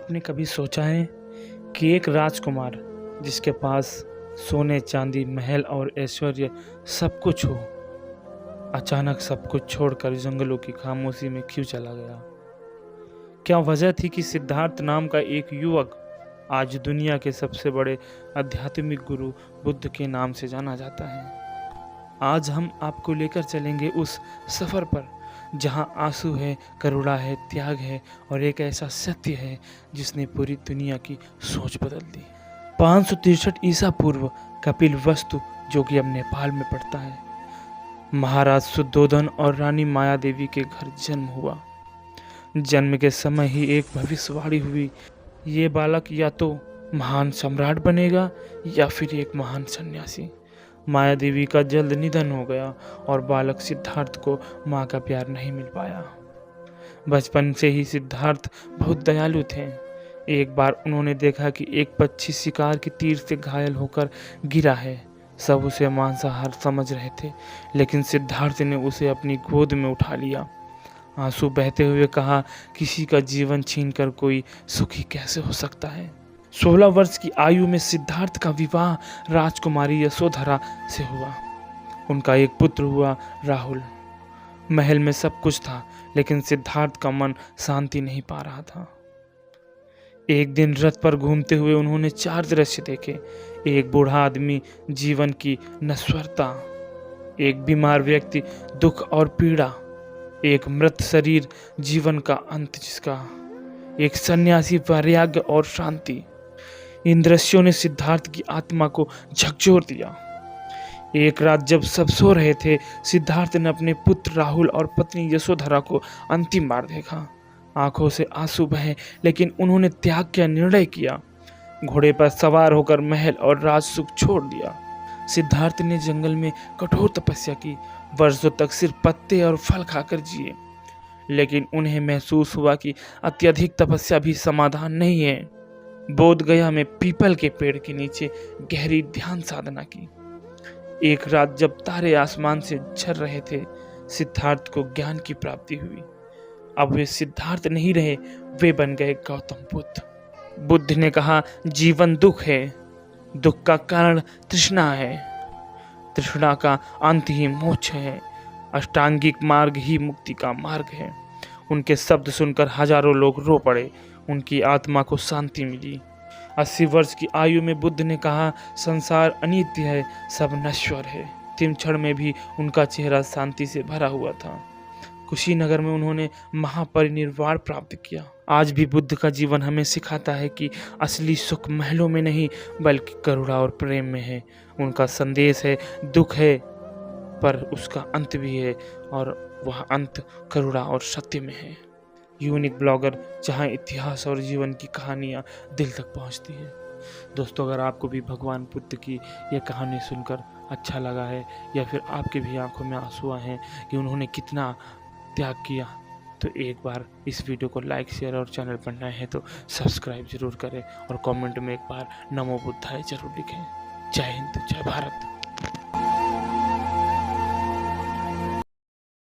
आपने कभी सोचा है कि एक राजकुमार जिसके पास सोने चांदी महल और ऐश्वर्य सब कुछ हो, अचानक सब कुछ छोड़कर जंगलों की खामोशी में क्यों चला गया? क्या वजह थी कि सिद्धार्थ नाम का एक युवक आज दुनिया के सबसे बड़े आध्यात्मिक गुरु बुद्ध के नाम से जाना जाता है? आज हम आपको लेकर चलेंगे उस सफर पर जहां आंसू है, करुणा है, त्याग है और एक ऐसा सत्य है जिसने पूरी दुनिया की सोच बदल दी। 563 ईसा पूर्व कपिल वस्तु, जो कि अब नेपाल में पड़ता है, महाराज शुद्धोधन और रानी माया देवी के घर जन्म हुआ। जन्म के समय ही एक भविष्यवाणी हुई, ये बालक या तो महान सम्राट बनेगा या फिर एक महान सन्यासी। माया देवी का जल्द निधन हो गया और बालक सिद्धार्थ को माँ का प्यार नहीं मिल पाया। बचपन से ही सिद्धार्थ बहुत दयालु थे। एक बार उन्होंने देखा कि एक पक्षी शिकार के तीर से घायल होकर गिरा है। सब उसे मांसाहार समझ रहे थे, लेकिन सिद्धार्थ ने उसे अपनी गोद में उठा लिया। आंसू बहते हुए कहा, किसी का जीवन छीनकर कोई सुखी कैसे हो सकता है? 16 वर्ष की आयु में सिद्धार्थ का विवाह राजकुमारी यशोधरा से हुआ। उनका एक पुत्र हुआ, राहुल। महल में सब कुछ था, लेकिन सिद्धार्थ का मन शांति नहीं पा रहा था। एक दिन रथ पर घूमते हुए उन्होंने 4 दृश्य देखे। एक बूढ़ा आदमी, जीवन की नश्वरता। एक बीमार व्यक्ति, दुख और पीड़ा। एक मृत शरीर, जीवन का अंत जिसका। एक सन्यासी, वैराग्य और शांति। इन दृश्यों ने सिद्धार्थ की आत्मा को झकझोर दिया। एक रात जब सब सो रहे थे, सिद्धार्थ ने अपने पुत्र राहुल और पत्नी यशोधरा को अंतिम बार देखा। आंखों से आंसू बहे, लेकिन उन्होंने त्याग का निर्णय किया। घोड़े पर सवार होकर महल और राज सुख छोड़ दिया। सिद्धार्थ ने जंगल में कठोर तपस्या की, वर्षों तक सिर्फ पत्ते और फल खाकर जिए। लेकिन उन्हें महसूस हुआ कि अत्यधिक तपस्या भी समाधान नहीं है। बोध गया में पीपल के पेड़ के नीचे गहरी ध्यान साधना की। एक रात जब तारे आसमान से झर रहे थे, सिद्धार्थ को ज्ञान की प्राप्ति हुई। अब वे सिद्धार्थ नहीं रहे, वे बन गए गौतम बुद्ध। बुद्ध ने कहा, जीवन दुख है, दुख का कारण तृष्णा है, तृष्णा का अंत ही मोक्ष है, अष्टांगिक मार्ग ही मुक्ति का मार्ग है। उनके शब्द सुनकर हजारों लोग रो पड़े। उनकी आत्मा को शांति मिली। 80 वर्ष की आयु में बुद्ध ने कहा, संसार अनित्य है, सब नश्वर है। अंतिम क्षण में भी उनका चेहरा शांति से भरा हुआ था। कुशीनगर में उन्होंने महापरिनिर्वाण प्राप्त किया। आज भी बुद्ध का जीवन हमें सिखाता है कि असली सुख महलों में नहीं, बल्कि करुणा और प्रेम में है। उनका संदेश है, दुख है पर उसका अंत भी है, और वह अंत करुणा और सत्य में है। यूनिक ब्लॉगर, जहां इतिहास और जीवन की कहानियां दिल तक पहुंचती हैं। दोस्तों, अगर आपको भी भगवान बुद्ध की यह कहानी सुनकर अच्छा लगा है, या फिर आपके भी आंखों में आंसू आए हैं कि उन्होंने कितना त्याग किया, तो एक बार इस वीडियो को लाइक, शेयर और चैनल पर नए हैं तो सब्सक्राइब जरूर करें, और कमेंट में एक बार नमो बुद्धाय जरूर लिखें। जय हिंद, जय भारत।